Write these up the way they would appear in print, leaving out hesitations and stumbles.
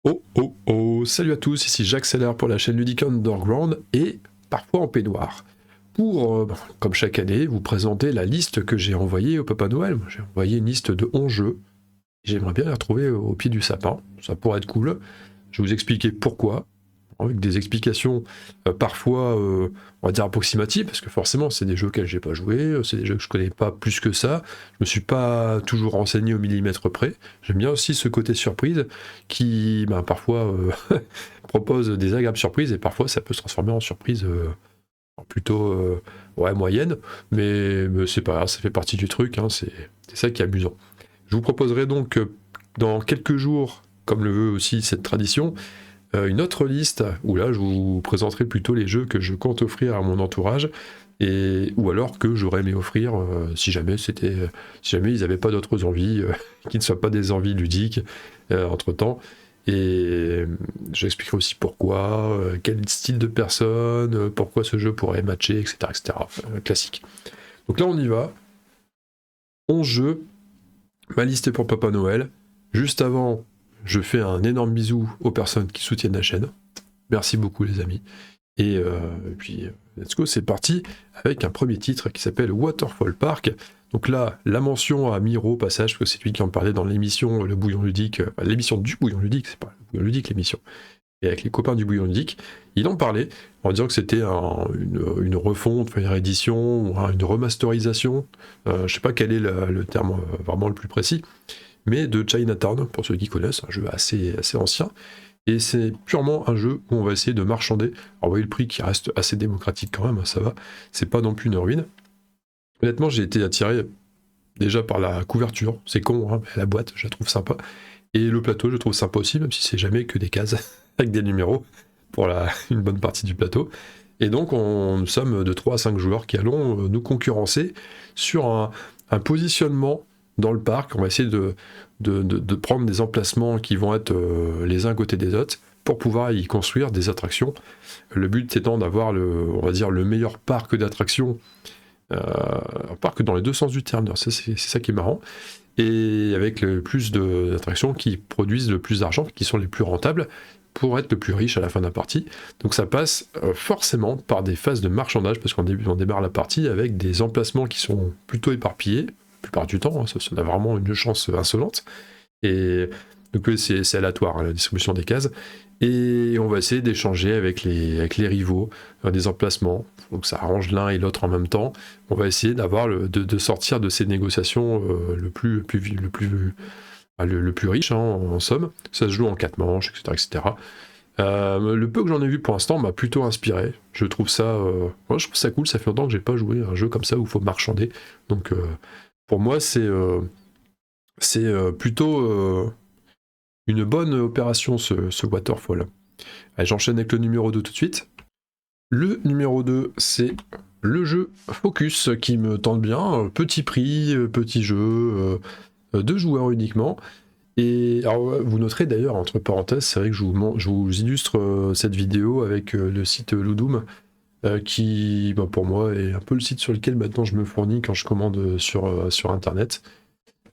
Oh oh oh, salut à tous, ici Jacques Seller pour la chaîne Ludique Underground et parfois en peignoir. Pour, comme chaque année, vous présenter la liste que j'ai envoyée au Papa Noël. J'ai envoyé une liste de 11 jeux. J'aimerais bien les retrouver au pied du sapin, ça pourrait être cool. Je vais vous expliquer pourquoi, avec des explications parfois, on va dire approximatives, parce que forcément c'est des jeux auxquels j'ai pas joué, c'est des jeux que je connais pas plus que ça, je me suis pas toujours renseigné au millimètre près. J'aime bien aussi ce côté surprise qui parfois propose des agréables surprises, et parfois ça peut se transformer en surprise plutôt moyenne, mais c'est pas grave, ça fait partie du truc, hein, c'est ça qui est amusant. Je vous proposerai donc dans quelques jours, comme le veut aussi cette tradition, une autre liste où là je vous présenterai plutôt les jeux que je compte offrir à mon entourage, ou alors que j'aurais aimé offrir si jamais ils n'avaient pas d'autres envies qui ne soient pas des envies ludiques entre temps. Et j'expliquerai aussi pourquoi, quel style de personne, pourquoi ce jeu pourrait matcher, etc. etc. Classique. Donc là on y va. 11 jeux, ma liste est pour Papa Noël. Juste avant, je fais un énorme bisou aux personnes qui soutiennent la chaîne. Merci beaucoup les amis. Et puis, let's go, c'est parti avec un premier titre qui s'appelle Waterfall Park. Donc là, la mention à Miro au passage, parce que c'est lui qui en parlait dans l'émission Le Bouillon Ludique, l'émission du Bouillon Ludique, c'est pas le Bouillon Ludique l'émission, et avec les copains du Bouillon Ludique, il en parlait en disant que c'était une refonte, une réédition, ou une remasterisation, je sais pas quel est le terme vraiment le plus précis, mais de Chinatown, pour ceux qui connaissent, un jeu assez ancien. Et c'est purement un jeu où on va essayer de marchander. Alors vous voyez le prix qui reste assez démocratique quand même, ça va, c'est pas non plus une ruine. Honnêtement, j'ai été attiré déjà par la couverture, c'est con, hein, mais la boîte, je la trouve sympa. Et le plateau, je le trouve sympa aussi, même si c'est jamais que des cases avec des numéros pour une bonne partie du plateau. Et donc, nous sommes de 3 à 5 joueurs qui allons nous sur un positionnement dans le parc. On va essayer de prendre des emplacements qui vont être les uns à côté des autres pour pouvoir y construire des attractions. Le but étant d'avoir on va dire, le meilleur parc d'attractions, un parc dans les deux sens du terme, c'est ça qui est marrant, et avec le plus d'attractions qui produisent le plus d'argent, qui sont les plus rentables, pour être le plus riche à la fin de la partie. Donc ça passe forcément par des phases de marchandage, parce qu'on démarre la partie avec des emplacements qui sont plutôt éparpillés, la plupart du temps, hein, ça a vraiment une chance insolente, et donc c'est aléatoire, hein, la distribution des cases, et on va essayer d'échanger avec les rivaux des emplacements, donc ça arrange l'un et l'autre en même temps. On va essayer de sortir de ces négociations le plus riche, hein, en somme. Ça se joue en 4 manches, etc. etc. Le peu que j'en ai vu pour l'instant m'a plutôt inspiré. Je trouve ça cool, ça fait longtemps que j'ai pas joué à un jeu comme ça où il faut marchander. Donc pour moi c'est plutôt une bonne opération ce Waterfall. Allez, j'enchaîne avec le numéro 2 tout de suite. Le numéro 2, c'est le jeu Focus qui me tente bien. Petit prix, petit jeu, 2 joueurs uniquement. Et alors, vous noterez d'ailleurs, entre parenthèses, c'est vrai que je vous illustre cette vidéo avec le site Ludum, qui pour moi est un peu le site sur lequel maintenant je me fournis quand je commande sur internet.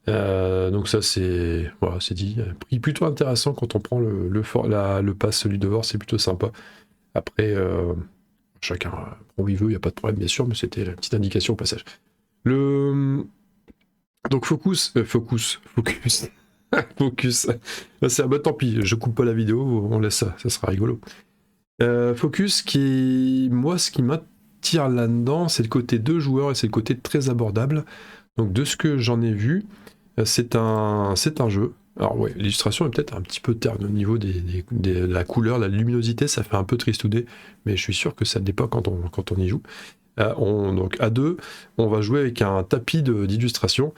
Donc ça c'est dit, prix plutôt intéressant quand on prend le pass Ludovore, c'est plutôt sympa. Après chacun prend où il veut, il n'y a pas de problème bien sûr, mais c'était la petite indication au passage. Donc Focus, Focus, bah, tant pis, je coupe pas la vidéo, on laisse ça sera rigolo. Focus, ce qui m'attire là-dedans, c'est le côté 2 joueurs et c'est le côté très abordable. Donc de ce que j'en ai vu, c'est un jeu. Alors ouais, l'illustration est peut-être un petit peu terne au niveau de la couleur, la luminosité, ça fait un peu tristoudé, mais je suis sûr que ça ne l'est pas quand on y joue. Donc à 2, on va jouer avec un tapis d'illustration.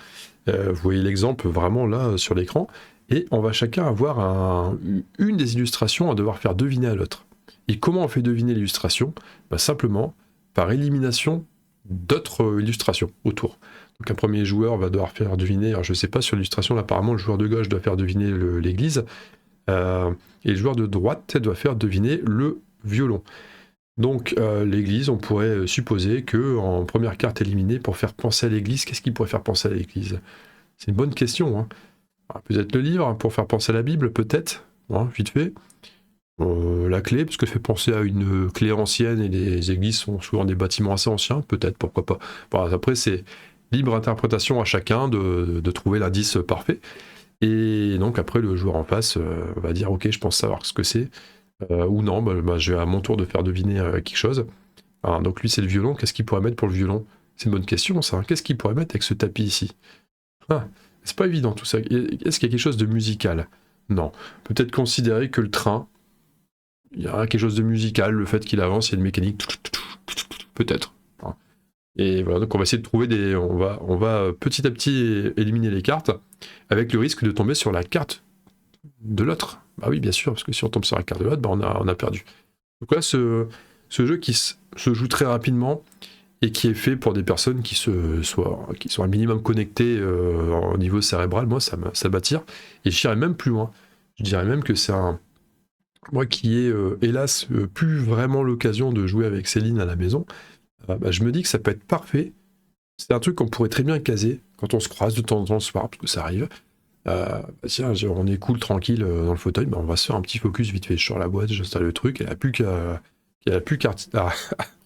Vous voyez l'exemple vraiment là sur l'écran, et on va chacun avoir une des illustrations à devoir faire deviner à l'autre. Et comment on fait deviner l'illustration ? Simplement par élimination d'autres illustrations autour. Donc un premier joueur va devoir faire deviner, alors je ne sais pas sur l'illustration, là, apparemment le joueur de gauche doit faire deviner l'église, et le joueur de droite doit faire deviner le violon. Donc l'église, on pourrait supposer que en première carte éliminée, pour faire penser à l'église, qu'est-ce qui pourrait faire penser à l'église ? C'est une bonne question, hein. Alors, peut-être le livre, pour faire penser à la Bible, peut-être. hein, vite fait. La clé, parce que ça fait penser à une clé ancienne, et les églises sont souvent des bâtiments assez anciens, peut-être, pourquoi pas. Bon, après, c'est libre interprétation à chacun de trouver l'indice parfait. Et donc après, le joueur en face va dire, ok, je pense savoir ce que c'est, ou non, je vais à mon tour de faire deviner quelque chose. Alors, donc lui, c'est le violon. Qu'est-ce qu'il pourrait mettre pour le violon? C'est une bonne question, ça. Qu'est-ce qu'il pourrait mettre avec ce tapis ici? Ah, c'est pas évident tout ça. Est-ce qu'il y a quelque chose de musical? Non. Peut-être considérer que le train, il y a quelque chose de musical, le fait qu'il avance, il y a une mécanique, peut-être. Et voilà, donc on va essayer de trouver on va petit à petit éliminer les cartes, avec le risque de tomber sur la carte de l'autre. Bah oui, bien sûr, parce que si on tombe sur la carte de l'autre, on a perdu. Donc là, ce jeu qui se joue très rapidement, et qui est fait pour des personnes qui sont un minimum connectées au niveau cérébral. Moi, ça m'attire. Et j'irais même plus loin. Je dirais même que c'est moi qui ai, hélas, plus vraiment l'occasion de jouer avec Céline à la maison, je me dis que ça peut être parfait. C'est un truc qu'on pourrait très bien caser quand on se croise de temps en temps le soir, parce que ça arrive. Tiens, on est cool, tranquille dans le fauteuil, on va se faire un petit focus vite fait sur la boîte, j'installe le truc, elle a plus qu'à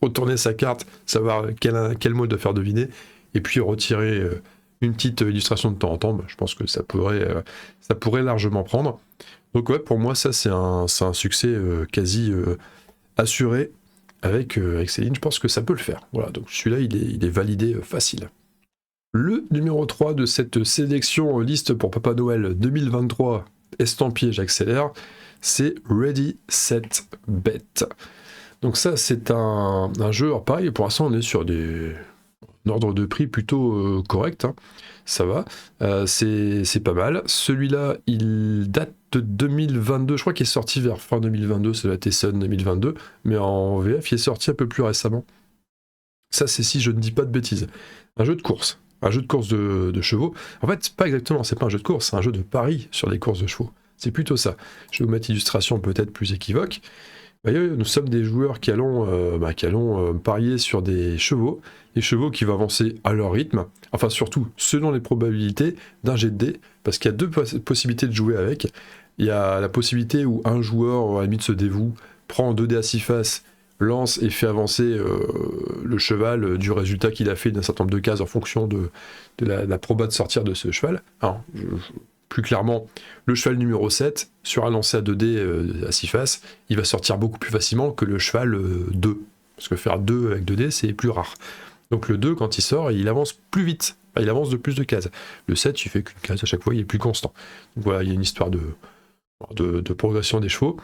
retourner sa carte, savoir quel mot de faire deviner, et puis retirer une petite illustration de temps en temps. Je pense que ça pourrait largement prendre. Donc ouais, pour moi, ça c'est un succès quasi assuré avec Céline. Je pense que ça peut le faire. Voilà, donc celui-là, il est validé facile. Le numéro 3 de cette sélection liste pour Papa Noël 2023, estampillé j'accélère, c'est Ready, Set, Bet. Donc ça, c'est un jeu, alors pareil, pour l'instant on est sur un ordre de prix plutôt correct, hein. Ça va, c'est pas mal. Celui-là, il date de 2022, je crois qu'il est sorti vers fin 2022, c'est la Tesson 2022, mais en VF, il est sorti un peu plus récemment. Ça, c'est si je ne dis pas de bêtises. Un jeu de course de chevaux. En fait, pas exactement, c'est pas un jeu de course, c'est un jeu de pari sur les courses de chevaux. C'est plutôt ça. Je vais vous mettre l'illustration peut-être plus équivoque. Vous voyez, nous sommes des joueurs qui allons parier sur des chevaux qui vont avancer à leur rythme, enfin surtout selon les probabilités d'un jet de dés, parce qu'il y a deux possibilités de jouer avec. Il y a la possibilité où un joueur, à la limite, se dévoue, prend 2 dés à 6 faces, lance et fait avancer le cheval du résultat qu'il a fait d'un certain nombre de cases en fonction de la proba de sortir de ce cheval. Alors, plus clairement, le cheval numéro 7, sur un lancer à 2 dés à 6 faces, il va sortir beaucoup plus facilement que le cheval 2. Parce que faire 2 avec 2 dés, c'est plus rare. Donc le 2, quand il sort, il avance plus vite. Enfin, il avance de plus de cases. Le 7, il fait qu'une case à chaque fois, il est plus constant. Donc voilà, il y a une histoire de progression des chevaux.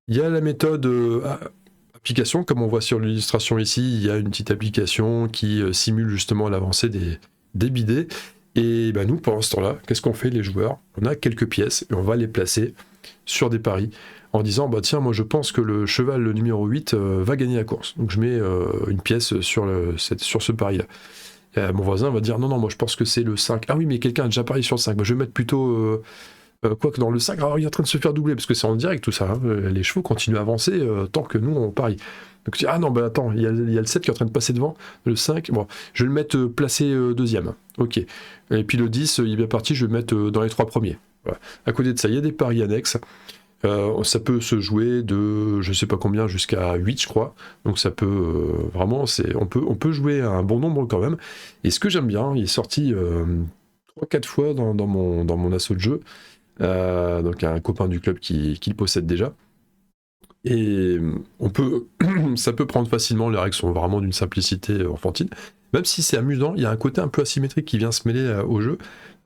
Il y a la méthode application, comme on voit sur l'illustration ici, il y a une petite application qui simule justement l'avancée des bidets. Et nous, pendant ce temps-là, qu'est-ce qu'on fait les joueurs? On a quelques pièces et on va les placer sur des paris en disant, tiens, moi je pense que le cheval le numéro 8 va gagner la course. Donc je mets une pièce sur ce pari-là. Et, mon voisin va dire, non, moi je pense que c'est le 5. Ah oui, mais quelqu'un a déjà parié sur le 5. Je vais mettre plutôt... quoi que dans le 5, alors il est en train de se faire doubler, parce que c'est en direct tout ça, hein. Les chevaux continuent à avancer tant que nous on parie. Donc tu dis, ah non, attends, il y a le 7 qui est en train de passer devant, le 5, je vais le mettre placé deuxième, ok. Et puis le 10, il est bien parti, je vais le mettre dans les 3 premiers. Voilà. À côté de ça, il y a des paris annexes, ça peut se jouer de je sais pas combien jusqu'à 8, je crois, donc ça peut vraiment, on peut jouer à un bon nombre quand même. Et ce que j'aime bien, il est sorti 3-4 fois dans mon assaut de jeu. Donc un copain du club qui le possède déjà. Et ça peut prendre facilement, les règles sont vraiment d'une simplicité enfantine. Même si c'est amusant, il y a un côté un peu asymétrique qui vient se mêler au jeu.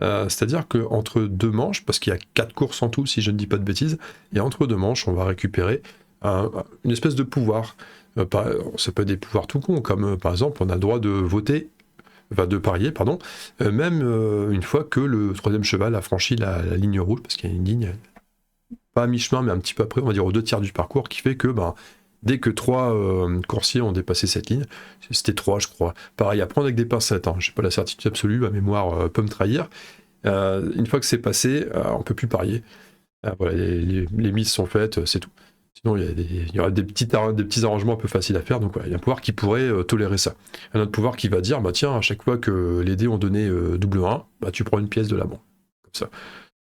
C'est-à-dire qu'entre 2 manches, parce qu'il y a 4 courses en tout, si je ne dis pas de bêtises, et entre 2 manches, on va récupérer une espèce de pouvoir. Ça peut être des pouvoirs tout cons, comme par exemple, on a le droit de voter, de parier, pardon, même une fois que le 3e cheval a franchi la ligne rouge, parce qu'il y a une ligne, pas à mi-chemin, mais un petit peu après, on va dire aux 2 tiers du parcours, qui fait que dès que 3 coursiers ont dépassé cette ligne, c'était 3 je crois, pareil, à prendre avec des pincettes, hein, j'ai pas la certitude absolue, ma mémoire peut me trahir, une fois que c'est passé, on peut plus parier, voilà, les mises sont faites, c'est tout. Sinon, il y aura des petits arrangements un peu faciles à faire. Donc, voilà, il y a un pouvoir qui pourrait tolérer ça. Un autre pouvoir qui va dire, tiens, à chaque fois que les dés ont donné double 1, tu prends une pièce de la banque. Comme ça.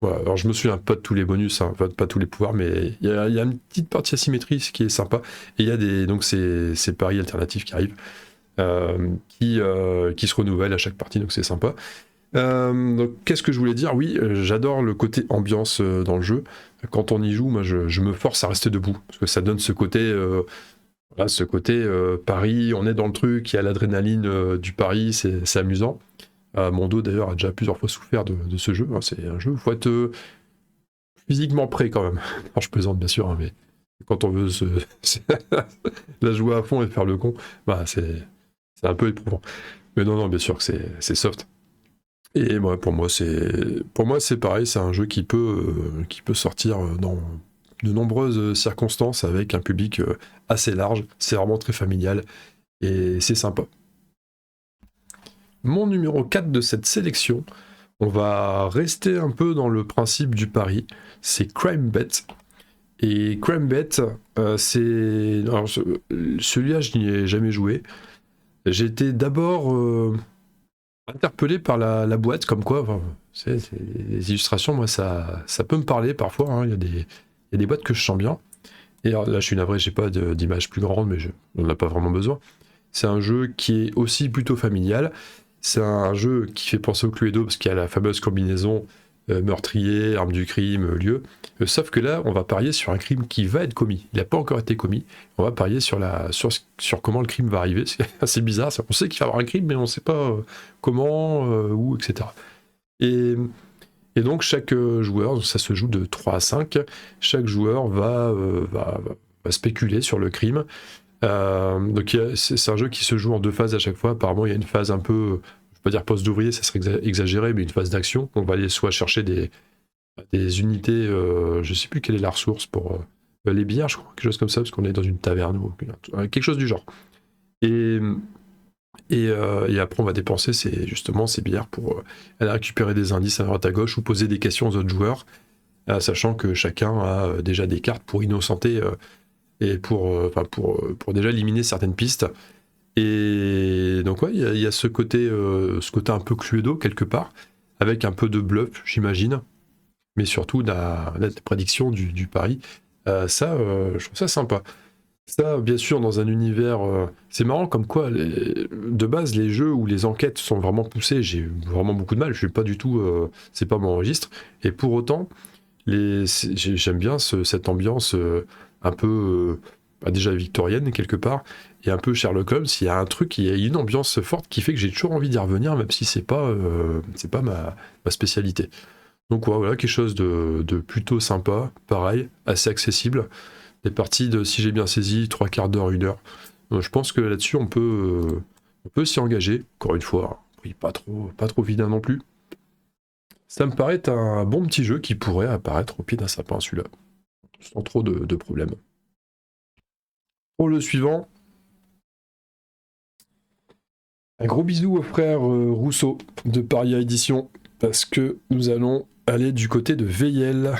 Voilà, alors je me souviens pas de tous les bonus, hein, pas tous les pouvoirs, mais il y a une petite partie asymétrie ce qui est sympa. Et il y a donc ces paris alternatifs qui arrivent, qui se renouvellent à chaque partie, donc c'est sympa. Donc qu'est-ce que je voulais dire? Oui, j'adore le côté ambiance dans le jeu. Quand on y joue, moi je me force à rester debout, parce que ça donne ce côté, voilà, pari, on est dans le truc, il y a l'adrénaline du pari, c'est amusant. Mon dos d'ailleurs a déjà plusieurs fois souffert de ce jeu, hein. C'est un jeu où il faut être physiquement prêt quand même. Alors je plaisante bien sûr, hein, mais quand on veut la jouer à fond et faire le con, bah c'est un peu éprouvant. Mais non, bien sûr que c'est soft. Et moi, pour moi, c'est pareil, c'est un jeu qui peut sortir dans de nombreuses circonstances avec un public assez large. C'est vraiment très familial et c'est sympa. Mon numéro 4 de cette sélection, on va rester un peu dans le principe du pari, c'est Crime Bet. Et Crime Bet, c'est... Alors, celui-là, je n'y ai jamais joué. J'ai été d'abord interpellé par la boîte, comme quoi, enfin, les illustrations, moi, ça peut me parler parfois, hein. Il y a des boîtes que je sens bien. Et alors, là, je suis navré, j'ai pas d'image plus grande, mais on n'en a pas vraiment besoin. C'est un jeu qui est aussi plutôt familial. C'est un jeu qui fait penser au Cluedo, parce qu'il y a la fameuse combinaison meurtrier, arme du crime, lieu. Sauf que là, on va parier sur un crime qui va être commis. Il n'a pas encore été commis. On va parier sur comment le crime va arriver. C'est assez bizarre. On sait qu'il va y avoir un crime, mais on ne sait pas comment, où, etc. Et donc, chaque joueur, ça se joue de 3 à 5, chaque joueur va spéculer sur le crime. Donc, c'est un jeu qui se joue en 2 phases à chaque fois. Apparemment, il y a une phase un peu, je ne vais pas dire poste d'ouvrier, ça serait exagéré, mais une phase d'action. On va aller soit chercher des unités, je ne sais plus quelle est la ressource pour les bières, je crois, quelque chose comme ça, parce qu'on est dans une taverne ou quelque chose du genre. Et après, on va dépenser justement ces bières pour aller récupérer des indices à droite à gauche ou poser des questions aux autres joueurs, sachant que chacun a déjà des cartes pour innocenter et pour déjà éliminer certaines pistes. Et donc, ouais, il y a ce côté un peu Cluedo quelque part, avec un peu de bluff, j'imagine, mais surtout la prédiction du pari. Je trouve ça sympa. Ça, bien sûr, dans un univers... c'est marrant comme quoi, de base, les jeux où les enquêtes sont vraiment poussées, j'ai vraiment beaucoup de mal, je suis pas du tout... c'est pas mon registre. Et pour autant, j'aime bien cette ambiance un peu... déjà victorienne, quelque part, et un peu Sherlock Holmes. Il y a un truc, il y a une ambiance forte qui fait que j'ai toujours envie d'y revenir, même si c'est pas ma spécialité. Donc voilà, quelque chose de plutôt sympa, pareil, assez accessible. Des parties de, si j'ai bien saisi, 3 quarts d'heure, 1 heure. Donc, je pense que là-dessus, on peut s'y engager. Encore une fois, oui, pas trop vilain non plus. Ça me paraît être un bon petit jeu qui pourrait apparaître au pied d'un sapin, celui-là. Sans trop de problèmes. Pour le suivant, un gros bisou au frère Rousseau de Paria Édition, parce que nous allons aller du côté de Veyel.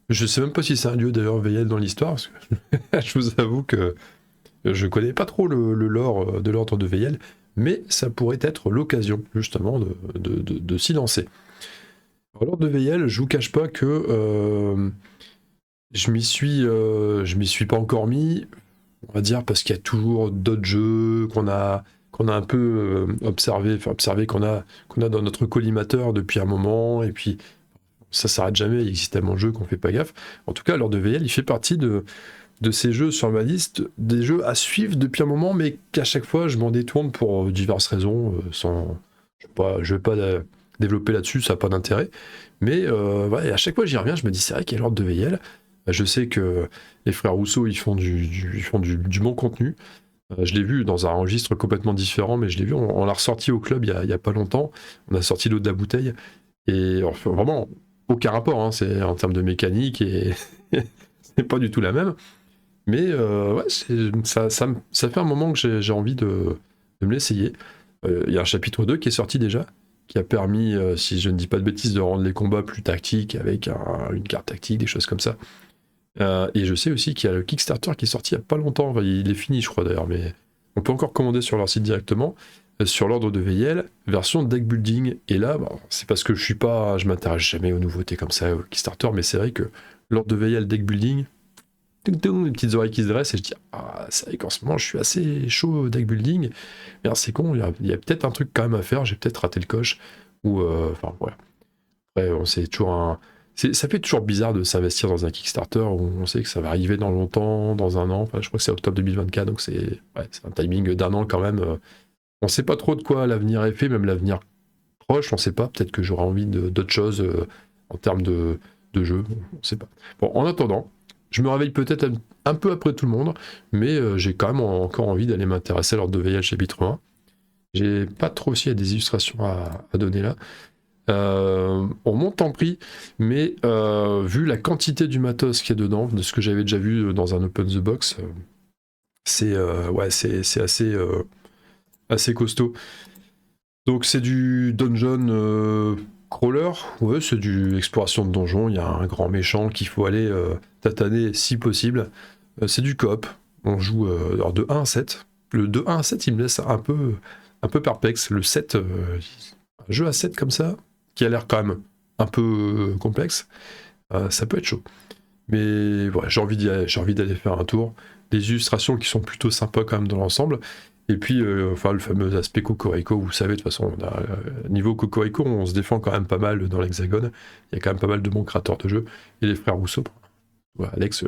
Je sais même pas si c'est un lieu d'ailleurs Veyel dans l'histoire, parce que je vous avoue que je connais pas trop le lore de l'ordre de Veyel, mais ça pourrait être l'occasion justement de s'y lancer. Alors, l'ordre de Veyel, je vous cache pas que je m'y suis pas encore mis, on va dire parce qu'il y a toujours d'autres jeux qu'on a un peu observé, qu'on a dans notre collimateur depuis un moment, et puis ça s'arrête jamais, il existe tellement de jeux qu'on fait pas gaffe. En tout cas, l'ordre de Veyel, il fait partie de ces jeux sur ma liste, des jeux à suivre depuis un moment, mais qu'à chaque fois je m'en détourne pour diverses raisons, je vais pas développer là-dessus, ça n'a pas d'intérêt, mais ouais, à chaque fois j'y reviens, je me dis c'est vrai qu'il y a l'ordre de Veyel. Je sais que les frères Rousseau ils font du bon contenu. Je l'ai vu dans un registre complètement différent, mais je l'ai vu, on l'a ressorti au club il y a pas longtemps, on a sorti l'eau de la bouteille, et enfin, vraiment aucun rapport, hein, c'est en termes de mécanique, et c'est pas du tout la même. Mais ouais, ça fait un moment que j'ai envie de me l'essayer. Il y a un chapitre 2 qui est sorti déjà, qui a permis, si je ne dis pas de bêtises, de rendre les combats plus tactiques, avec une carte tactique, des choses comme ça. Et je sais aussi qu'il y a le Kickstarter qui est sorti il n'y a pas longtemps. Enfin, il est fini, je crois d'ailleurs, mais on peut encore commander sur leur site directement. sur l'ordre de Veyel, version deck building. Et là, bon, c'est parce que je m'intéresse jamais aux nouveautés comme ça, au Kickstarter, mais c'est vrai que l'ordre de Veyel deck building, les petites oreilles qui se dressent, et je dis, ah, c'est vrai qu'en ce moment, je suis assez chaud au deck building. Mais c'est con, il y a peut-être un truc quand même à faire, j'ai peut-être raté le coche, ou, enfin, voilà. Après, c'est toujours ça fait toujours bizarre de s'investir dans un Kickstarter où on sait que ça va arriver dans longtemps, dans un an. Enfin, je crois que c'est octobre 2024, donc c'est un timing d'un an quand même. On sait pas trop de quoi l'avenir est fait, même l'avenir proche, on sait pas. Peut-être que j'aurai envie d'autres choses en termes de jeu, on sait pas. Bon, en attendant, je me réveille peut-être un peu après tout le monde, mais j'ai quand même encore envie d'aller m'intéresser à l'ordre de Veyel chapitre 1. J'ai pas trop aussi à des illustrations à donner là. On monte en prix, mais vu la quantité du matos qu'il y a dedans, de ce que j'avais déjà vu dans un Open the Box, c'est assez costaud. Donc c'est du dungeon crawler, ouais, c'est du exploration de donjon, il y a un grand méchant qu'il faut aller tataner si possible. C'est du coop, on joue alors de 1 à 7. Le de 1 à 7, il me laisse un peu perplexe. Le 7, un jeu à 7 comme ça, qui a l'air quand même un peu complexe, ça peut être chaud. Mais voilà, j'ai envie d'aller faire un tour. Des illustrations qui sont plutôt sympas quand même dans l'ensemble. Et puis, enfin, le fameux aspect Cocorico, vous savez, de toute façon, niveau Cocorico, on se défend quand même pas mal dans l'Hexagone. Il y a quand même pas mal de bons créateurs de jeux. Et les frères Rousseau, voilà, Alex,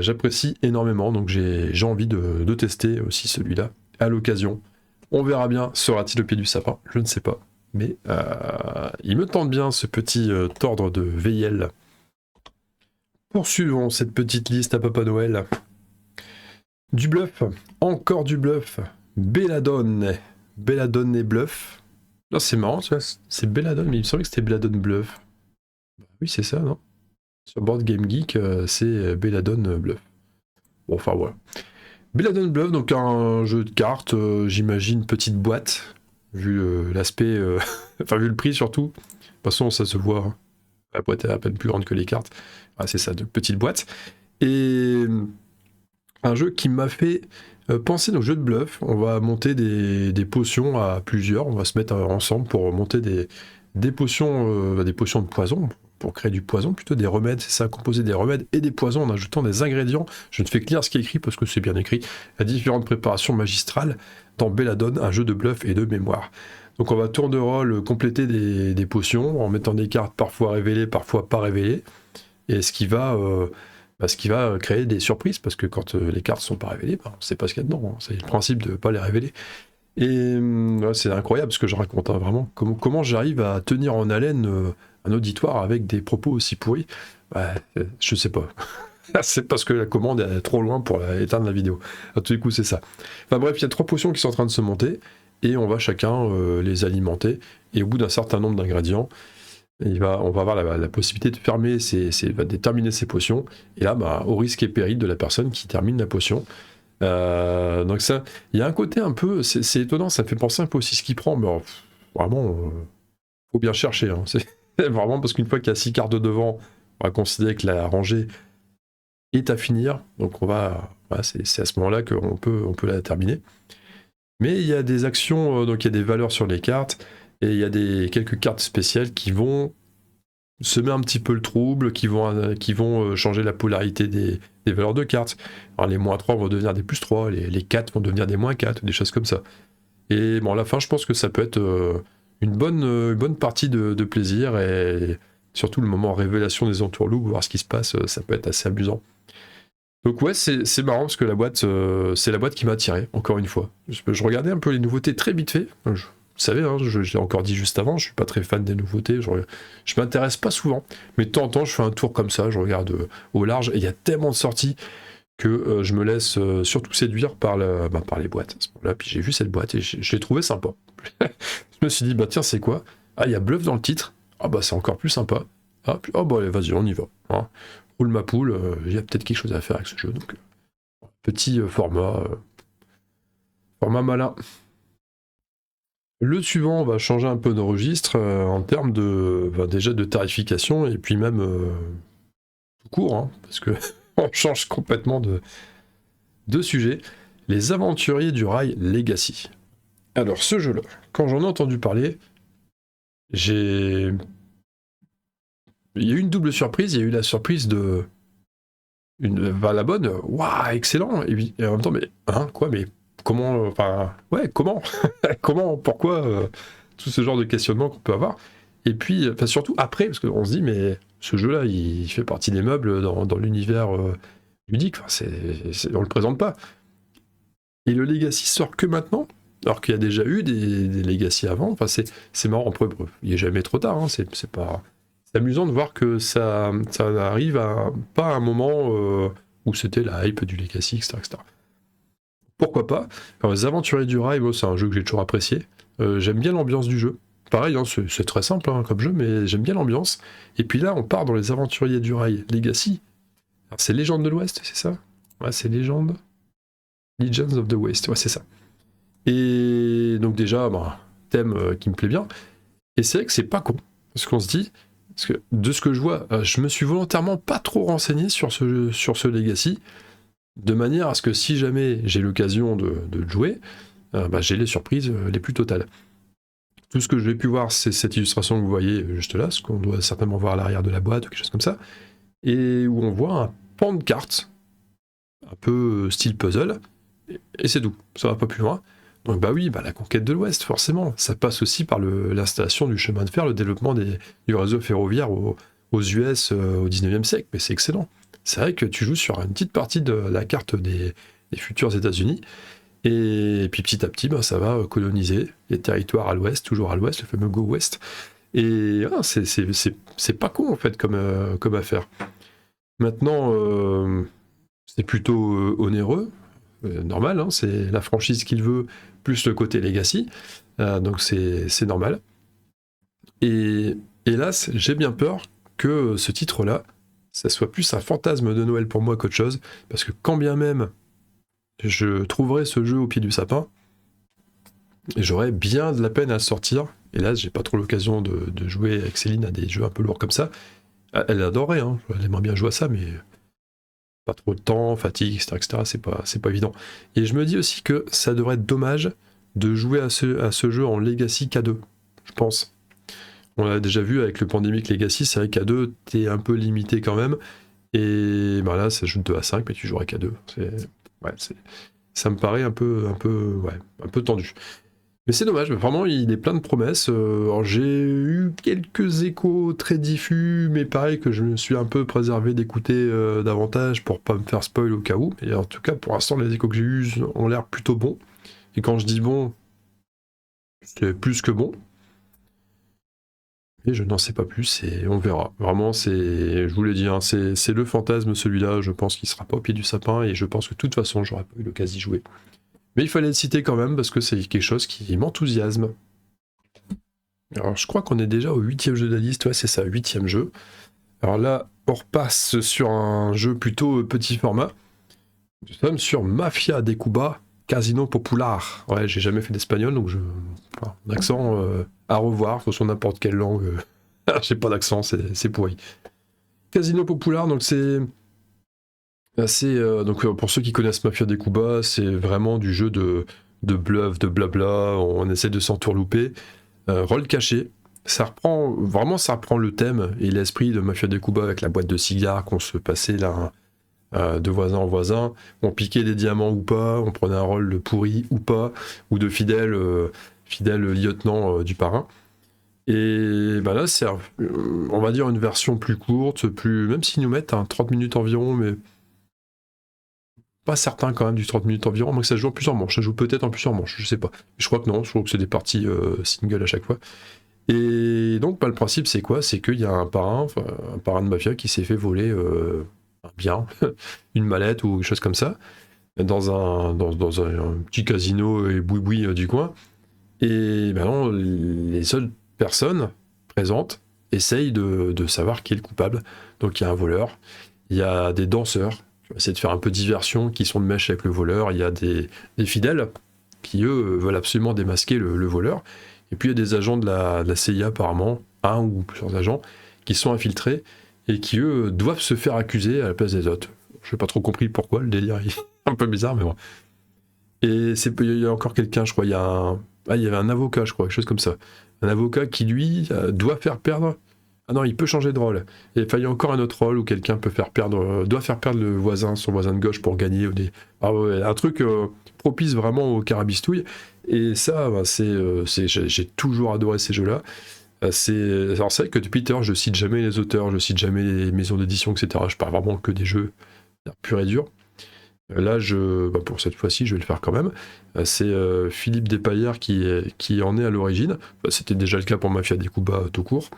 j'apprécie énormément, donc j'ai envie de tester aussi celui-là à l'occasion. On verra bien, sera-t-il au pied du sapin? Je ne sais pas. Mais il me tente bien ce petit ordre de Veyel. Poursuivons cette petite liste à Papa Noël. Du bluff, encore du bluff. Belladone et bluff. Non, c'est marrant, tu vois, c'est Belladone, mais il me semblait que c'était Belladone bluff. Oui, c'est ça, non? Sur Board Game Geek, c'est Belladone bluff. Bon, enfin voilà. Belladone bluff, donc un jeu de cartes, j'imagine petite boîte, vu l'aspect, enfin vu le prix surtout. De toute façon, ça se voit. Hein. La boîte est à peine plus grande que les cartes. Ah, c'est ça, de petite boîte. Et un jeu qui m'a fait penser au jeu de bluff. On va monter des potions à plusieurs. On va se mettre ensemble pour monter des potions de poison, pour créer du poison, plutôt des remèdes. C'est ça, composer des remèdes et des poisons en ajoutant des ingrédients. Je ne fais que lire ce qui est écrit parce que c'est bien écrit. À différentes préparations magistrales dans Belladone, un jeu de bluff et de mémoire. Donc on va tour de rôle compléter des potions en mettant des cartes parfois révélées, parfois pas révélées. Et ce qui va créer des surprises, parce que quand les cartes sont pas révélées, on ne sait pas ce qu'il y a dedans. Hein. C'est le principe de ne pas les révéler. Et c'est incroyable ce que je raconte, hein, vraiment. Comment j'arrive à tenir en haleine un auditoire avec des propos aussi pourris, je sais pas. C'est parce que la commande est trop loin pour éteindre la vidéo. À tous les coups, c'est ça. Enfin bref, il y a 3 potions qui sont en train de se monter, et on va chacun les alimenter. Et au bout d'un certain nombre d'ingrédients, on va avoir la possibilité de de terminer ses potions. Et là, au risque et péril de la personne qui termine la potion. Donc ça, il y a un côté un peu, c'est étonnant, ça fait penser un peu aussi ce qu'il prend, mais vraiment, faut bien chercher. Hein. C'est vraiment parce qu'une fois qu'il y a 6 cartes de devant, on va considérer que la rangée est à finir. Donc c'est à ce moment-là qu'on peut la terminer. Mais il y a des actions, donc il y a des valeurs sur les cartes, et il y a quelques cartes spéciales qui vont semer un petit peu le trouble, qui vont changer la polarité des valeurs de cartes. Alors les moins 3 vont devenir des plus 3, les 4 vont devenir des moins 4, des choses comme ça. Et bon, à la fin, je pense que ça peut être une bonne partie de plaisir, et surtout le moment révélation des entourloupes, voir ce qui se passe, ça peut être assez amusant. Donc ouais, c'est marrant parce que la boîte, c'est la boîte qui m'a attiré, encore une fois. Je regardais un peu les nouveautés très vite fait. Vous savez, hein, je l'ai encore dit juste avant, je suis pas très fan des nouveautés, je m'intéresse pas souvent, mais de temps en temps je fais un tour comme ça, je regarde au large, et il y a tellement de sorties que je me laisse surtout séduire par les boîtes. À ce moment-là, puis j'ai vu cette boîte et je l'ai trouvé sympa. Je me suis dit, tiens, c'est quoi? Ah, il y a bluff dans le titre, c'est encore plus sympa. Ah, puis, allez, vas-y, on y va. Hein. Roule ma poule, il y a peut-être quelque chose à faire avec ce jeu, donc petit format malin. Le suivant, on va changer un peu de registre en termes déjà de tarification, et puis même tout court, hein, parce que on change complètement de sujet. Les aventuriers du rail Legacy. Alors, ce jeu-là, quand j'en ai entendu parler, j'ai... Il y a eu une double surprise, il y a eu la surprise de... la bonne, waouh, excellent, et en même temps, mais, hein, quoi, mais comment, enfin, ouais, comment, comment, pourquoi, tout ce genre de questionnement qu'on peut avoir, et puis, enfin, surtout après, parce qu'on se dit, mais ce jeu-là, il fait partie des meubles dans l'univers ludique, enfin, on le présente pas, et le Legacy sort que maintenant, alors qu'il y a déjà eu des Legacy avant, enfin, c'est marrant, après, il est jamais trop tard, hein, c'est pas... C'est amusant de voir que ça arrive pas à un moment où c'était la hype du Legacy, etc. Pourquoi pas? Alors, les Aventuriers du Rail, moi, c'est un jeu que j'ai toujours apprécié. J'aime bien l'ambiance du jeu. Pareil, hein, c'est très simple hein, comme jeu, mais j'aime bien l'ambiance. Et puis là, on part dans les Aventuriers du Rail Legacy. Alors, c'est Légende de l'Ouest, c'est ça? Ouais, c'est Legends of the West, ouais, c'est ça. Et donc déjà, bah, thème qui me plaît bien. Et c'est vrai que c'est pas con. Parce qu'on se dit, parce que de ce que je vois, je me suis volontairement pas trop renseigné sur ce Legacy, de manière à ce que si jamais j'ai l'occasion de le jouer, bah, j'ai les surprises les plus totales. Tout ce que j'ai pu voir, c'est cette illustration que vous voyez juste là, ce qu'on doit certainement voir à l'arrière de la boîte ou quelque chose comme ça, et où on voit un pan de cartes, un peu style puzzle, et c'est tout, ça va pas plus loin. Donc bah oui, bah la conquête de l'Ouest, forcément. Ça passe aussi par l'installation du chemin de fer, le développement du réseau ferroviaire aux US au 19e siècle. Mais c'est excellent. C'est vrai que tu joues sur une petite partie de la carte des futurs États-Unis. Et puis petit à petit, bah, ça va coloniser les territoires à l'Ouest, toujours à l'Ouest, le fameux Go West. Et ah, c'est pas con en fait comme affaire. Maintenant, c'est plutôt onéreux. Normal, hein, c'est la franchise qu'il veut, plus le côté legacy, donc c'est normal. Et hélas, j'ai bien peur que ce titre-là, ça soit plus un fantasme de Noël pour moi qu'autre chose, parce que quand bien même je trouverais ce jeu au pied du sapin, j'aurais bien de la peine à le sortir. Hélas, j'ai pas trop l'occasion de jouer avec Céline à des jeux un peu lourds comme ça. Elle adorait, hein, elle aimerait bien jouer à ça, mais pas trop de temps, fatigue, etc. C'est pas évident. Et je me dis aussi que ça devrait être dommage de jouer à ce jeu en Legacy K2, je pense. On l'a déjà vu avec le Pandemic Legacy, c'est vrai qu'K2, t'es un peu limité quand même. Et ben là, ça joue de 2 à 5, mais tu jouerais K2. Ouais, ça me paraît ouais, un peu tendu. Mais c'est dommage, vraiment, il est plein de promesses. Alors, j'ai eu quelques échos très diffus, mais pareil que je me suis un peu préservé d'écouter davantage pour pas me faire spoil au cas où. Et en tout cas, pour l'instant, les échos que j'ai eus ont l'air plutôt bons. Et quand je dis bon, c'est plus que bon. Et je n'en sais pas plus, et on verra. Vraiment, je vous l'ai dit, hein, c'est le fantasme celui-là. Je pense qu'il sera pas au pied du sapin, et je pense que de toute façon, j'aurais pas eu l'occasion d'y jouer. Mais il fallait le citer quand même, parce que c'est quelque chose qui m'enthousiasme. Alors, je crois qu'on est déjà au 8e jeu de la liste. Ouais, c'est ça, 8e jeu. Alors là, on repasse sur un jeu plutôt petit format. Nous sommes sur Mafia de Cuba, Casino Popular. Ouais, j'ai jamais fait d'espagnol, donc enfin, un accent à revoir, faut sur n'importe quelle langue. J'ai pas d'accent, c'est pourri. Casino Popular, donc c'est assez... donc pour ceux qui connaissent Mafia de Cuba, c'est vraiment du jeu de bluff, de blabla, on essaie de s'entourlouper. Rôle caché, ça reprend le thème et l'esprit de Mafia de Cuba avec la boîte de cigares qu'on se passait là de voisin en voisin, on piquait des diamants ou pas, on prenait un rôle de pourri ou pas, ou de fidèle lieutenant du parrain. Et bah là c'est on va dire une version plus courte, même s'ils nous mettent 30 minutes environ, mais pas certain quand même du 30 minutes environ, moi que ça se joue en plusieurs manches, ça joue peut-être en plusieurs manches, je sais pas. Je crois que non, je crois que c'est des parties single à chaque fois. Et donc bah, le principe c'est quoi? C'est qu'il y a un parrain de mafia qui s'est fait voler un bien, une mallette ou quelque chose comme ça, dans un petit casino et boui-boui du coin. Et ben non, les seules personnes présentes essayent de savoir qui est le coupable. Donc il y a un voleur, il y a des danseurs qui vont essayer de faire un peu diversion, qui sont de mèche avec le voleur, il y a des fidèles qui, eux, veulent absolument démasquer le voleur. Et puis il y a des agents de la CIA apparemment, un ou plusieurs agents, qui sont infiltrés et qui, eux, doivent se faire accuser à la place des autres. Je n'ai pas trop compris pourquoi, le délire est un peu bizarre, mais bon. Et il y a encore quelqu'un, je crois, il y a Ah, il y avait un avocat, je crois, quelque chose comme ça. Un avocat qui, lui, doit faire perdre... Ah non, il peut changer de rôle. Et il y a encore un autre rôle où quelqu'un peut faire perdre... doit faire perdre le voisin, son voisin de gauche pour gagner. Ah ouais, un truc propice vraiment au carabistouille. Et ça, bah, j'ai toujours adoré ces jeux-là. Alors c'est vrai que depuis tout à l'heure, je cite jamais les auteurs, je cite jamais les maisons d'édition, etc. Je parle vraiment que des jeux purs et durs. Là, pour cette fois-ci, je vais le faire quand même. C'est Philippe Despaillères qui en est à l'origine. C'était déjà le cas pour Mafia des Cuba tout court.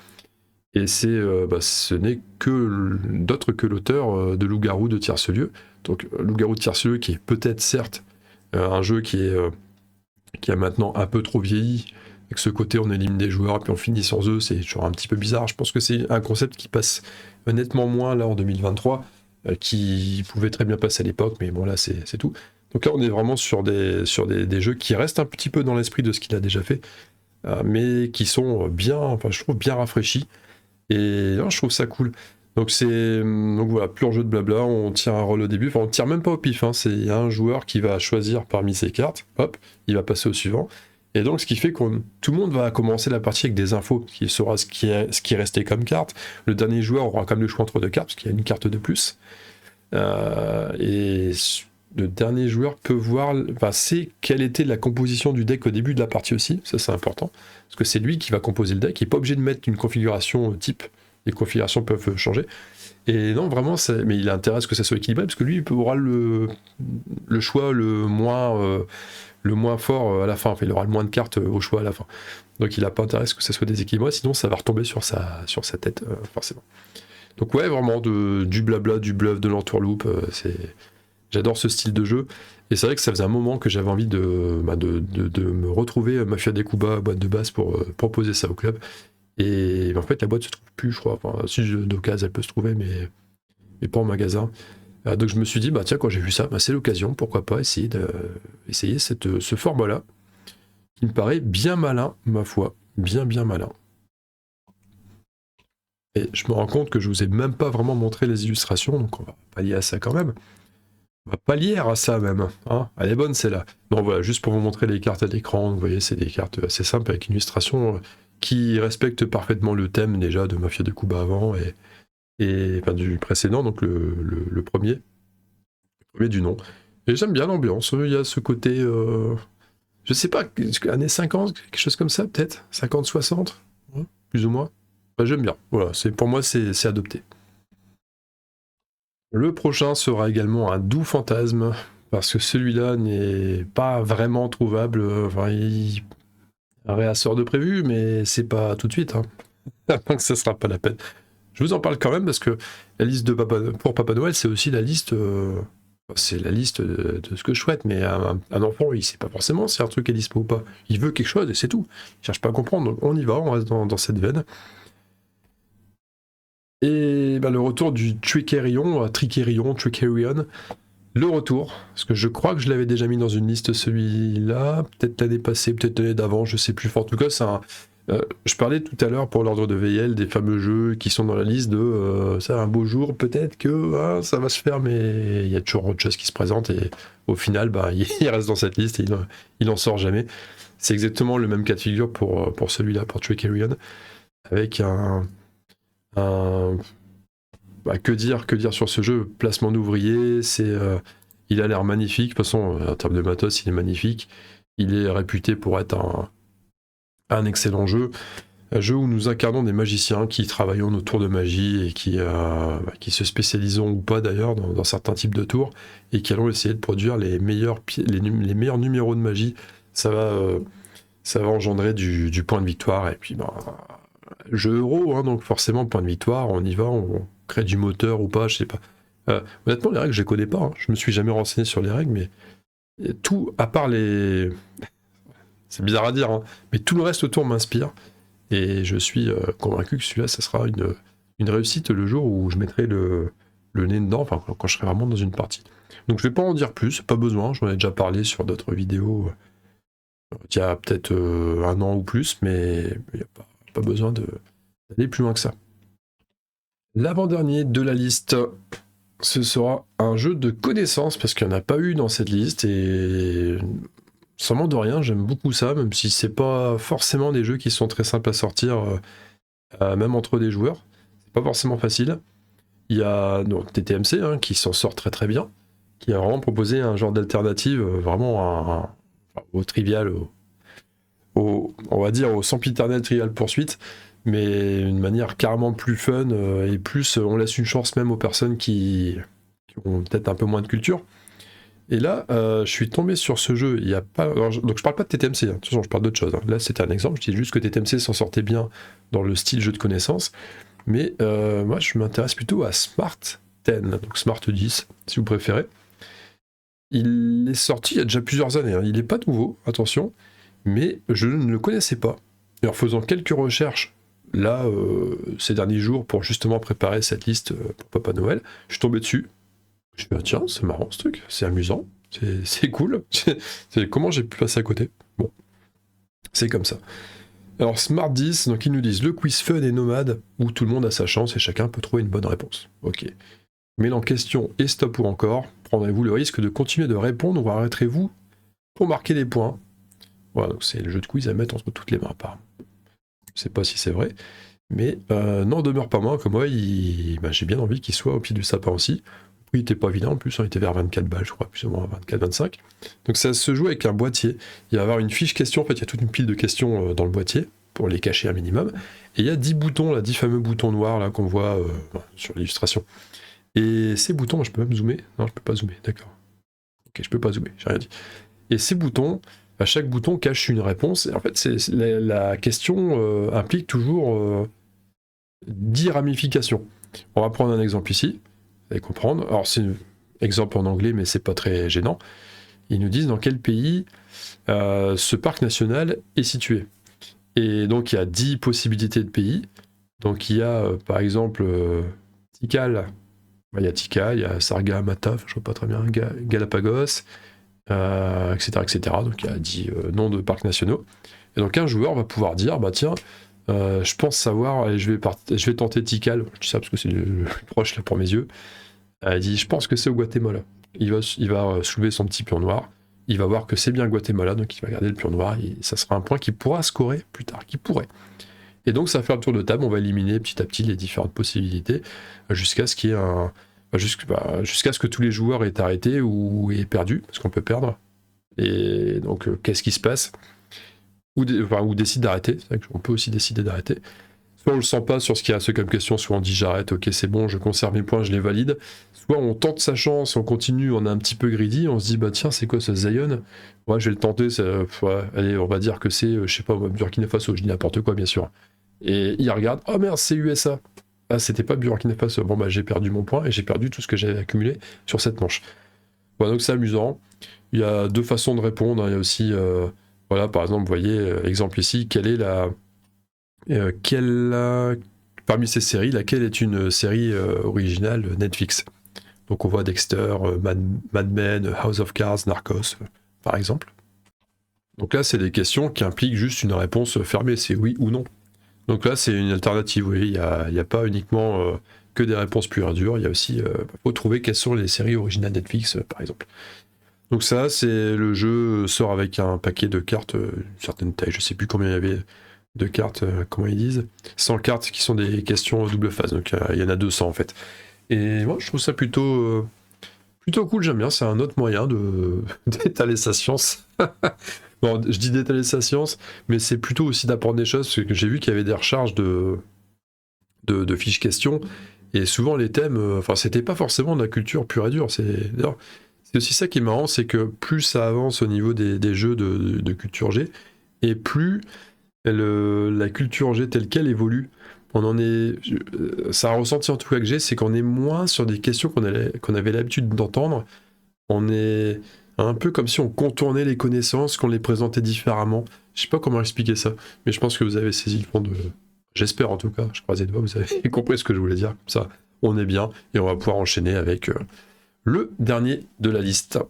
Et ce n'est que d'autre que l'auteur de Loup-garou de Tierce-Lieu. Donc Loup-garou de Tierce-Lieu qui est peut-être certes un jeu qui a maintenant un peu trop vieilli. Avec ce côté on élimine des joueurs et puis on finit sans eux, c'est toujours un petit peu bizarre. Je pense que c'est un concept qui passe nettement moins là en 2023. Qui pouvait très bien passer à l'époque, mais bon là c'est tout. Donc là on est vraiment sur des jeux qui restent un petit peu dans l'esprit de ce qu'il a déjà fait, mais qui sont je trouve bien rafraîchis, et je trouve ça cool. Donc voilà, pur jeu de blabla, on tire un rôle au début, enfin on tire même pas au pif, hein, c'est un joueur qui va choisir parmi ses cartes, hop, il va passer au suivant, et donc ce qui fait que tout le monde va commencer la partie avec des infos, qui saura ce qui est resté comme carte. Le dernier joueur aura quand même le choix entre deux cartes, parce qu'il y a une carte de plus. Et le dernier joueur peut voir, sait quelle était la composition du deck au début de la partie aussi, ça c'est important, parce que c'est lui qui va composer le deck, il n'est pas obligé de mettre une configuration type, les configurations peuvent changer, et non vraiment, mais il a intérêt à ce que ça soit équilibré, parce que lui il aura le choix le moins fort à la fin, enfin il aura le moins de cartes au choix à la fin, donc il n'a pas intérêt à ce que ça soit déséquilibré, sinon ça va retomber sur sa tête forcément. Donc ouais, vraiment du blabla, du bluff, de l'entourloupe, j'adore ce style de jeu. Et c'est vrai que ça faisait un moment que j'avais envie de me retrouver Mafia des Cuba, boîte de base, pour proposer ça au club. Et en fait, la boîte se trouve plus, je crois. Enfin, si d'occasion, elle peut se trouver, mais pas en magasin. Donc je me suis dit, tiens, quand j'ai vu ça, c'est l'occasion, pourquoi pas essayer ce format-là, qui me paraît bien malin, ma foi. Bien malin. Et je me rends compte que je vous ai même pas vraiment montré les illustrations, donc on va pallier à ça quand même. On va pallier à ça même, hein. Elle est bonne celle-là. Non voilà, juste pour vous montrer les cartes à l'écran, vous voyez, c'est des cartes assez simples avec une illustration qui respecte parfaitement le thème déjà de Mafia de Cuba avant et du précédent, donc le premier du nom. Et j'aime bien l'ambiance, il y a ce côté, je sais pas, années 50, quelque chose comme ça peut-être, 50-60, plus ou moins. J'aime bien, voilà, pour moi c'est adopté. Le prochain sera également un doux fantasme, parce que celui-là n'est pas vraiment trouvable, un réassort de prévu, mais c'est pas tout de suite, hein. Donc ça sera pas la peine. Je vous en parle quand même, parce que la liste pour Papa Noël, c'est aussi la liste... c'est la liste de ce que je souhaite, mais un enfant, il sait pas forcément si un truc est dispo ou pas. Il veut quelque chose et c'est tout. Il cherche pas à comprendre, donc on y va, on reste dans cette veine. Et le retour du Trickerion, le retour, parce que je crois que je l'avais déjà mis dans une liste celui-là, peut-être l'année passée, peut-être l'année d'avant, je sais plus. En tout cas, je parlais tout à l'heure pour l'ordre de VL des fameux jeux qui sont dans la liste de ça, un beau jour, peut-être que ça va se faire, mais il y a toujours autre chose qui se présente et au final, il reste dans cette liste et il en sort jamais. C'est exactement le même cas de figure pour celui-là, pour Trickerion, avec que dire sur ce jeu, placement d'ouvrier, il a l'air magnifique, de toute façon en termes de matos il est magnifique, il est réputé pour être un excellent jeu, un jeu où nous incarnons des magiciens qui travaillent autour de magie et qui se spécialisons ou pas d'ailleurs dans certains types de tours et qui allons essayer de produire les meilleurs numéros de magie. Ça va engendrer du point de victoire et puis jeu euro, hein, donc forcément point de victoire, on y va, on crée du moteur ou pas, je sais pas. Honnêtement, les règles je les connais pas, hein. Je me suis jamais renseigné sur les règles, mais tout, à part les... C'est bizarre à dire, hein, mais tout le reste autour m'inspire, et je suis convaincu que celui-là, ça sera une réussite le jour où je mettrai le nez dedans, enfin quand je serai vraiment dans une partie. Donc je vais pas en dire plus, pas besoin, j'en ai déjà parlé sur d'autres vidéos, il y a peut-être un an ou plus, mais il n'y a pas besoin d'aller plus loin que ça. L'avant-dernier de la liste, ce sera un jeu de connaissances, parce qu'il n'y en a pas eu dans cette liste, et Sans de rien, j'aime beaucoup ça, même si c'est pas forcément des jeux qui sont très simples à sortir, même entre des joueurs. C'est pas forcément facile. Il y a donc TTMC hein, qui s'en sort très très bien, qui a vraiment proposé un genre d'alternative vraiment au trivial, on va dire au sempiternel trivial poursuite, mais une manière carrément plus fun et plus on laisse une chance même aux personnes qui ont peut-être un peu moins de culture. Et là, je suis tombé sur ce jeu, il y a pas... Alors, donc je parle pas de TTMC, hein. Attention, je parle d'autre chose. Hein. Là, c'était un exemple, je dis juste que TTMC s'en sortait bien dans le style jeu de connaissance, mais moi, je m'intéresse plutôt à Smart 10, donc Smart 10, si vous préférez. Il est sorti il y a déjà plusieurs années, hein. Il n'est pas nouveau, attention, mais je ne le connaissais pas. Et en faisant quelques recherches, là, ces derniers jours, pour justement préparer cette liste pour Papa Noël, je suis tombé dessus. Je me suis dit, tiens, c'est marrant ce truc, c'est amusant, c'est cool. Comment j'ai pu passer à côté? Bon, c'est comme ça. Alors, Smart 10, donc ils nous disent le quiz fun et nomade, où tout le monde a sa chance et chacun peut trouver une bonne réponse. Ok. Mêlant question et stop ou encore, prendrez-vous le risque de continuer de répondre ou arrêterez-vous pour marquer des points? Voilà, donc c'est le jeu de quiz à mettre entre toutes les mains, apparemment. Je sais pas si c'est vrai, mais n'en demeure pas moins que moi, j'ai bien envie qu'il soit au pied du sapin aussi. Il était pas évident en plus, il était vers 24 balles, je crois, plus ou moins 24-25. Donc ça se joue avec un boîtier. Il va y avoir une fiche question, en fait, il y a toute une pile de questions dans le boîtier, pour les cacher un minimum. Et il y a 10 boutons, là, 10 fameux boutons noirs là qu'on voit sur l'illustration. Et ces boutons, je peux même zoomer? Non, je peux pas zoomer, d'accord. Ok, je peux pas zoomer, j'ai rien dit. Et ces boutons, chaque bouton cache une réponse. Et en fait, la question implique toujours 10 ramifications. On va prendre un exemple ici. Vous allez comprendre. Alors, c'est un exemple en anglais, mais c'est pas très gênant. Ils nous disent dans quel pays ce parc national est situé. Et donc, il y a 10 possibilités de pays. Donc, il y a, par exemple, Tikal. Il y a Tikal, il y a Sargasota, je vois pas très bien, Galapagos, etc., etc. Donc, il y a 10 noms de parcs nationaux. Et donc, un joueur va pouvoir dire, bah tiens, je pense savoir, et je vais tenter Tikal. Je dis ça parce que c'est le plus proche là pour mes yeux. Il dit, je pense que c'est au Guatemala. Il va soulever son petit pion noir. Il va voir que c'est bien Guatemala, donc il va garder le pion noir. Et ça sera un point qu'il pourra scorer plus tard, qui pourrait. Et donc ça va faire le tour de table. On va éliminer petit à petit les différentes possibilités jusqu'à ce qu'il y ait jusqu'à ce que tous les joueurs aient arrêté ou aient perdu, parce qu'on peut perdre. Et donc qu'est-ce qui se passe? Ou décide d'arrêter. On peut aussi décider d'arrêter. Soit on le sent pas sur ce qu'il y a comme question, soit on dit j'arrête, ok c'est bon, je conserve mes points, je les valide. Soit on tente sa chance, on continue, on est un petit peu greedy, on se dit bah tiens c'est quoi ce Zion? Ouais je vais le tenter, allez on va dire que c'est, je sais pas, Burkina Faso, je dis n'importe quoi bien sûr. Et il regarde, oh merde c'est USA. Ah c'était pas Burkina Faso, bon bah j'ai perdu mon point et j'ai perdu tout ce que j'avais accumulé sur cette manche. Voilà, donc c'est amusant. Il y a deux façons de répondre, il y a aussi, voilà par exemple vous voyez, exemple ici, quelle est parmi ces séries, laquelle est une série originale Netflix? Donc on voit Dexter, Mad Men, House of Cards, Narcos, par exemple. Donc là, c'est des questions qui impliquent juste une réponse fermée, c'est oui ou non. Donc là, c'est une alternative, oui, il n'y a pas uniquement que des réponses pures et dures, il y a aussi, faut trouver quelles sont les séries originales Netflix, par exemple. Donc ça, c'est le jeu sort avec un paquet de cartes, une certaine taille, je sais plus combien il y avait de cartes, comment ils disent, 100 cartes qui sont des questions double phase, donc il y en a 200 en fait. Et moi je trouve ça plutôt cool, j'aime bien, c'est un autre moyen d'étaler sa science. Bon, je dis d'étaler sa science, mais c'est plutôt aussi d'apprendre des choses, parce que j'ai vu qu'il y avait des recharges de fiches questions, et souvent les thèmes, c'était pas forcément de la culture pure et dure, c'est aussi ça qui est marrant, c'est que plus ça avance au niveau des jeux de culture G, et plus la culture G telle qu'elle évolue, ça a ressenti en tout cas que j'ai, c'est qu'on est moins sur des questions qu'on avait l'habitude d'entendre. On est un peu comme si on contournait les connaissances, qu'on les présentait différemment. Je sais pas comment expliquer ça, mais je pense que vous avez saisi le fond de... J'espère en tout cas, je croise les doigts, vous avez compris ce que je voulais dire. Comme ça, on est bien, et on va pouvoir enchaîner avec le dernier de la liste.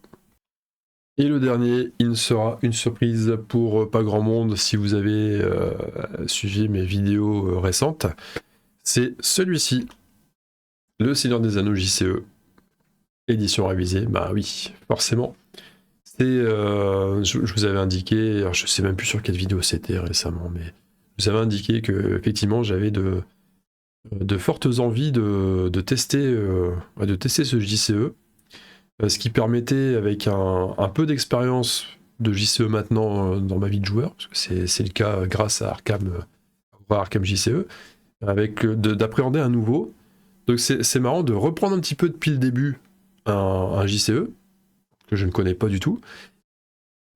Et le dernier, il sera une surprise pour pas grand monde si vous avez suivi mes vidéos récentes. C'est celui-ci, Le Seigneur des Anneaux JCE, édition révisée. Bah oui, forcément. je vous avais indiqué, alors je sais même plus sur quelle vidéo c'était récemment, mais je vous avais indiqué que effectivement j'avais de fortes envies de tester ce JCE, ce qui permettait avec un peu d'expérience de JCE maintenant dans ma vie de joueur, parce que c'est le cas grâce à Arkham JCE, avec d'appréhender un nouveau. Donc c'est marrant de reprendre un petit peu depuis le début un JCE, que je ne connais pas du tout,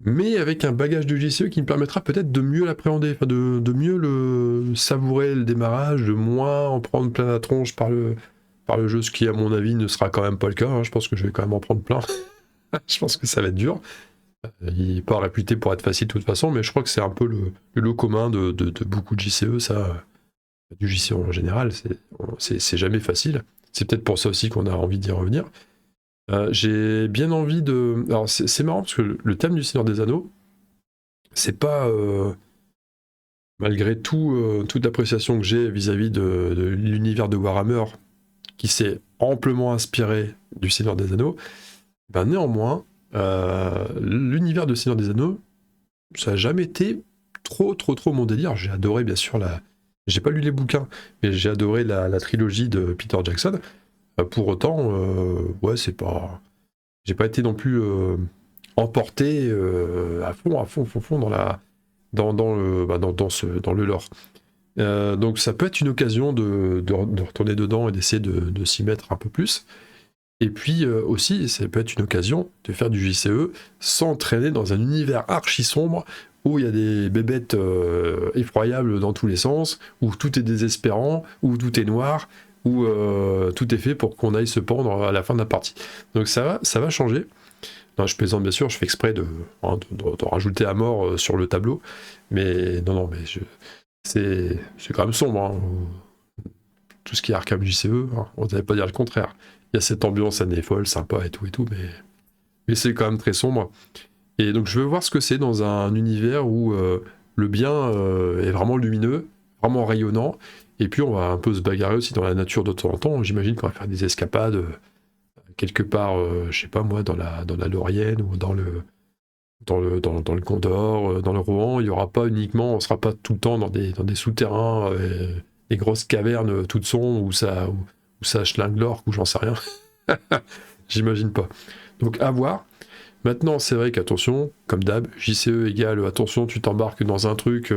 mais avec un bagage de JCE qui me permettra peut-être de mieux l'appréhender, enfin de mieux le savourer le démarrage, de moins en prendre plein la tronche par le jeu, ce qui à mon avis ne sera quand même pas le cas, hein. Je pense que je vais quand même en prendre plein. Je pense que ça va être dur. Il n'est pas réputé pour être facile de toute façon, mais je crois que c'est un peu le lot commun de beaucoup de JCE, ça, du JCE en général, c'est jamais facile. C'est peut-être pour ça aussi qu'on a envie d'y revenir. J'ai bien envie de... Alors c'est marrant parce que le thème du Seigneur des Anneaux, c'est pas... malgré toute l'appréciation que j'ai vis-à-vis de l'univers de Warhammer, qui s'est amplement inspiré du Seigneur des Anneaux, ben néanmoins, l'univers de Seigneur des Anneaux, ça n'a jamais été trop mon délire. J'ai adoré bien sûr j'ai pas lu les bouquins, mais j'ai adoré la trilogie de Peter Jackson. Pour autant, ouais, c'est pas... J'ai pas été non plus emporté à fond dans le lore. Donc ça peut être une occasion de retourner dedans et d'essayer de s'y mettre un peu plus. Et puis aussi, ça peut être une occasion de faire du JCE sans traîner dans un univers archi sombre où il y a des bébêtes effroyables dans tous les sens, où tout est désespérant, où tout est noir, où tout est fait pour qu'on aille se pendre à la fin de la partie. Donc ça va changer. Non, je plaisante bien sûr, je fais exprès de rajouter à mort sur le tableau, mais non, mais c'est quand même sombre, hein. Tout ce qui est Arkham JCE, hein, on ne savait pas dire le contraire. Il y a cette ambiance année folle, sympa et tout, mais c'est quand même très sombre. Et donc je veux voir ce que c'est dans un univers où le bien est vraiment lumineux, vraiment rayonnant, et puis on va un peu se bagarrer aussi dans la nature de temps en temps. J'imagine qu'on va faire des escapades quelque part, je sais pas moi, dans la Laurienne ou dans le Gondor, dans le Rohan. Il y aura pas uniquement, on sera pas tout le temps dans des souterrains, des grosses cavernes toutes sombres où ça schlingue l'orque ou j'en sais rien. J'imagine pas. Donc à voir. Maintenant, c'est vrai qu'attention, comme d'hab, JCE égale attention, tu t'embarques dans un truc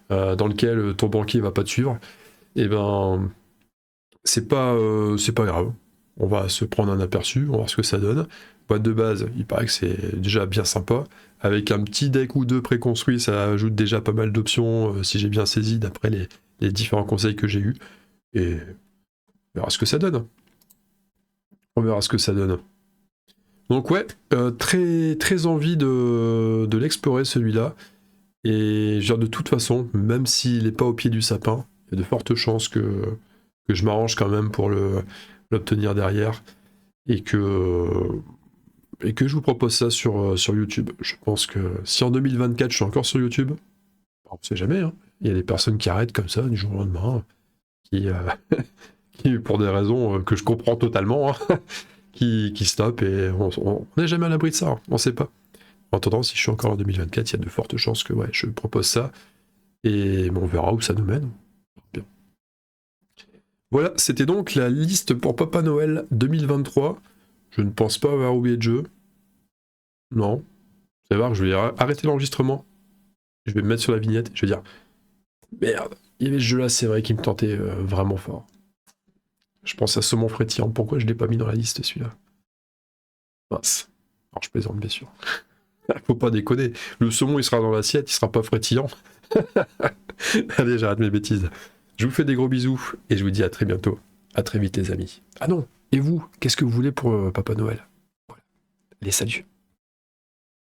dans lequel ton banquier va pas te suivre. Et ben, c'est pas grave. On va se prendre un aperçu, on va voir ce que ça donne. Boîte de base, il paraît que c'est déjà bien sympa. Avec un petit deck ou deux préconstruits, ça ajoute déjà pas mal d'options, si j'ai bien saisi, d'après les différents conseils que j'ai eus. Et on verra ce que ça donne. On verra ce que ça donne. Donc ouais, très envie de l'explorer celui-là. Et je veux dire, de toute façon, même s'il n'est pas au pied du sapin, il y a de fortes chances que je m'arrange quand même pour l'obtenir derrière. Et que je vous propose ça sur YouTube. Je pense que si en 2024 je suis encore sur YouTube, on ne sait jamais, hein. Il y a des personnes qui arrêtent comme ça du jour au lendemain, qui pour des raisons que je comprends totalement, hein, qui stoppent et on n'est jamais à l'abri de ça, hein. On ne sait pas. En attendant, si je suis encore en 2024, il y a de fortes chances que ouais, je propose ça et on verra où ça nous mène. Bien. Voilà, c'était donc la liste pour Papa Noël 2023. Je ne pense pas avoir oublié de jeu. Non. Vous allez voir, je vais arrêter l'enregistrement. Je vais me mettre sur la vignette. Je vais dire merde, il y avait ce jeu-là, c'est vrai, qui me tentait vraiment fort. Je pense à Saumon Frétillant. Pourquoi je ne l'ai pas mis dans la liste, celui-là? Mince. Alors, je plaisante, bien sûr. Faut pas déconner. Le saumon, il sera dans l'assiette, il sera pas frétillant. Allez, j'arrête mes bêtises. Je vous fais des gros bisous et je vous dis à très bientôt. À très vite, les amis. Ah non, et vous, qu'est-ce que vous voulez pour Papa Noël? Voilà. Allez, salut.